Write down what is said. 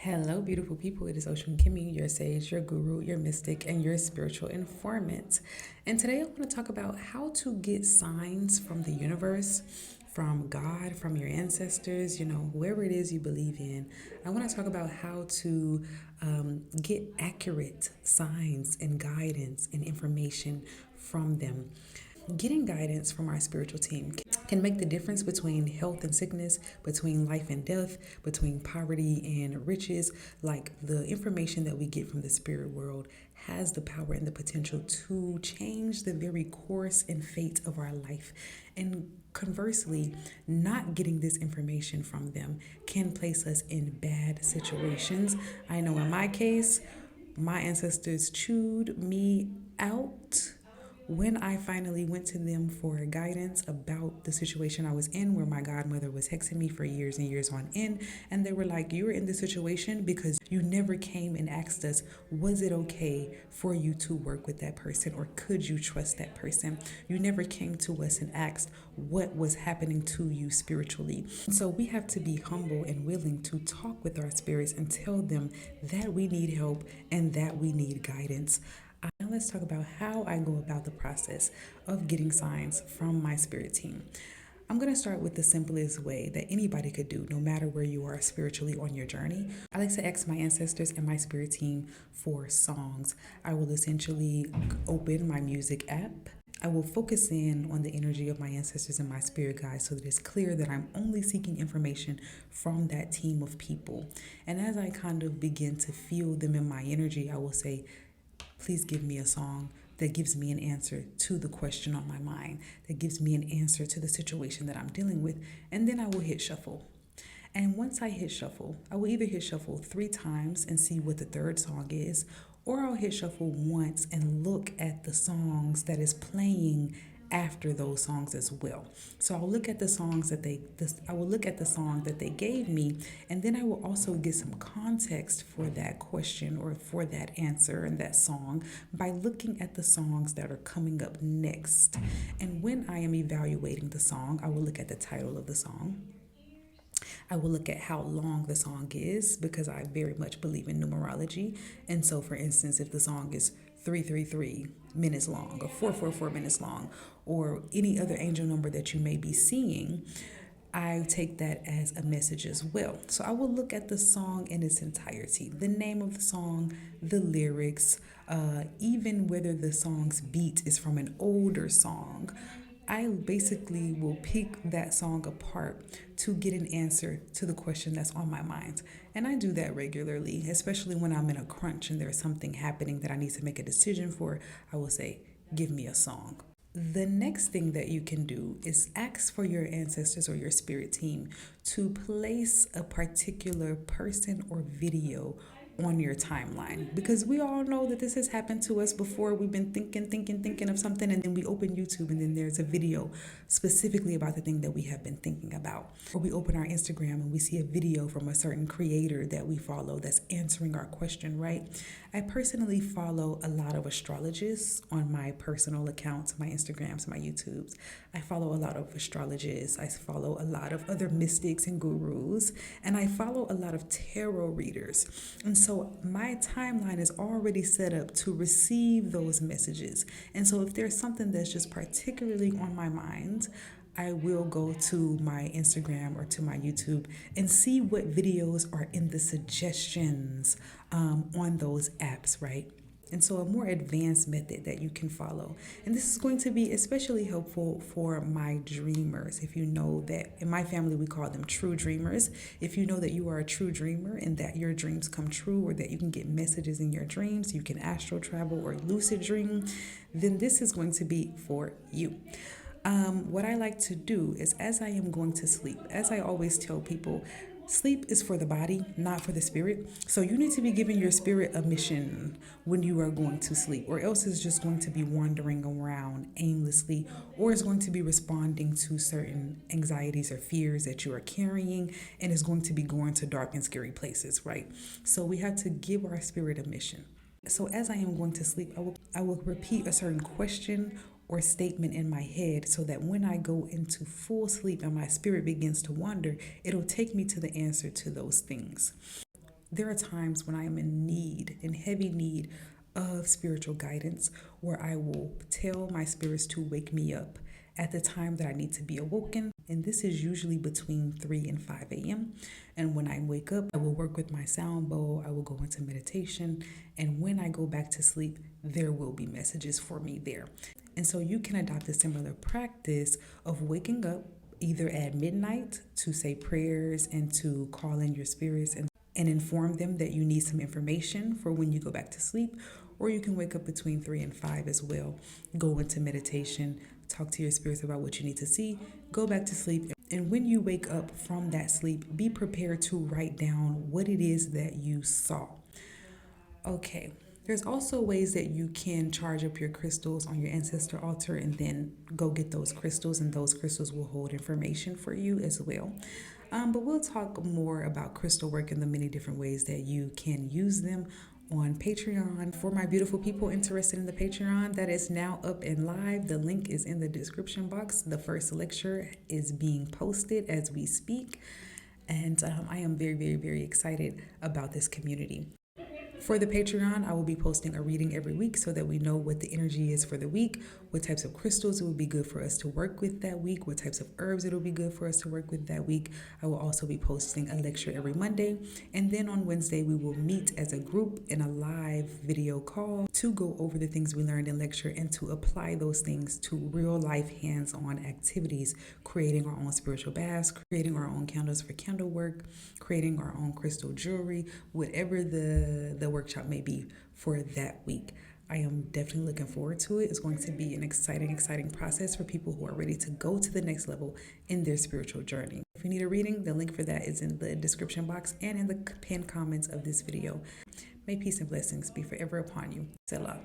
Hello, beautiful people. It is Ocean Kimmy, your sage, your guru, your mystic, and your spiritual informant. And today I want to talk about how to get signs from the universe, from God, from your ancestors, whoever it is you believe in. I want to talk about how to get accurate signs and guidance and information from them. Getting guidance from our spiritual team can make the difference between health and sickness, between life and death, between poverty and riches. Like, the information that we get from the spirit world has the power and the potential to change the very course and fate of our life. And conversely, not getting this information from them can place us in bad situations. I know in my case, my ancestors chewed me out when I finally went to them for guidance about the situation I was in, where my godmother was hexing me for years and years on end. And they were like, "You're in this situation because you never came and asked us, was it okay for you to work with that person, or could you trust that person? You never came to us and asked what was happening to you spiritually." So we have to be humble and willing to talk with our spirits and tell them that we need help and that we need guidance. Now let's talk about how I go about the process of getting signs from my spirit team. I'm going to start with the simplest way that anybody could do, no matter where you are spiritually on your journey. I like to ask my ancestors and my spirit team for songs. I will essentially open my music app. I will focus in on the energy of my ancestors and my spirit guides so that it's clear that I'm only seeking information from that team of people. And as I kind of begin to feel them in my energy, I will say, "Please give me a song that gives me an answer to the question on my mind, that gives me an answer to the situation that I'm dealing with." And then I will hit shuffle. And once I hit shuffle, I will either hit shuffle 3 times and see what the third song is, or I'll hit shuffle once and look at the songs that is playing after those songs as well. So I'll look at the songs I will look at the song that they gave me, and then I will also get some context for that question or for that answer and that song by looking at the songs that are coming up next. And when I am evaluating the song, I will look at the title of the song. I will look at how long the song is, because I very much believe in numerology. And so, for instance, if the song is 333 minutes long or 444 minutes long, or any other angel number that you may be seeing, I take that as a message as well. So I will look at the song in its entirety, the name of the song, the lyrics, even whether the song's beat is from an older song. I basically will pick that song apart to get an answer to the question that's on my mind. And I do that regularly, especially when I'm in a crunch and there's something happening that I need to make a decision for. I will say, "Give me a song." The next thing that you can do is ask for your ancestors or your spirit team to place a particular person or video on your timeline, because we all know that this has happened to us before. We've been thinking of something, and then we open YouTube and then there's a video specifically about the thing that we have been thinking about. Or we open our Instagram and we see a video from a certain creator that we follow that's answering our question, right? I personally follow a lot of astrologists on my personal accounts, my Instagrams, my YouTubes. I follow a lot of astrologists. I follow a lot of other mystics and gurus, and I follow a lot of tarot readers. And so my timeline is already set up to receive those messages. And so if there's something that's just particularly on my mind, I will go to my Instagram or to my YouTube and see what videos are in the suggestions on those apps, right? And so a more advanced method that you can follow. And this is going to be especially helpful for my dreamers. If you know that in my family, we call them true dreamers. If you know that you are a true dreamer and that your dreams come true, or that you can get messages in your dreams, you can astral travel or lucid dream, then this is going to be for you. What I like to do is, as I am going to sleep, as I always tell people, sleep is for the body, not for the spirit. So you need to be giving your spirit a mission when you are going to sleep, or else it's just going to be wandering around aimlessly, or it's going to be responding to certain anxieties or fears that you are carrying, and is going to be going to dark and scary places, right? So we have to give our spirit a mission. So as I am going to sleep, I will repeat a certain question or statement in my head, so that when I go into full sleep and my spirit begins to wander, it'll take me to the answer to those things. There are times when I am in heavy need of spiritual guidance, where I will tell my spirits to wake me up at the time that I need to be awoken. And this is usually between 3 and 5 a.m. And when I wake up, I will work with my sound bowl, I will go into meditation. And when I go back to sleep, there will be messages for me there. And so you can adopt a similar practice of waking up either at midnight to say prayers and to call in your spirits and inform them that you need some information for when you go back to sleep. Or you can wake up between 3 and 5 as well, go into meditation, talk to your spirits about what you need to see, go back to sleep. And when you wake up from that sleep, be prepared to write down what it is that you saw. Okay, there's also ways that you can charge up your crystals on your ancestor altar and then go get those crystals, and those crystals will hold information for you as well. But we'll talk more about crystal work and the many different ways that you can use them on Patreon. For my beautiful people interested in the Patreon, that is now up and live. The link is in the description box. The first lecture is being posted as we speak. And I am very, very, very excited about this community. For the Patreon, I will be posting a reading every week so that we know what the energy is for the week, what types of crystals it would be good for us to work with that week, what types of herbs it will be good for us to work with that week. I will also be posting a lecture every Monday. And then on Wednesday, we will meet as a group in a live video call to go over the things we learned in lecture and to apply those things to real life hands-on activities, creating our own spiritual baths, creating our own candles for candle work, creating our own crystal jewelry, whatever the workshop may be for that week. I am definitely looking forward to it. It's going to be an exciting process for people who are ready to go to the next level in their spiritual journey. If you need a reading, the link for that is in the description box and in the pinned comments of this video. May peace and blessings be forever upon you. Selah.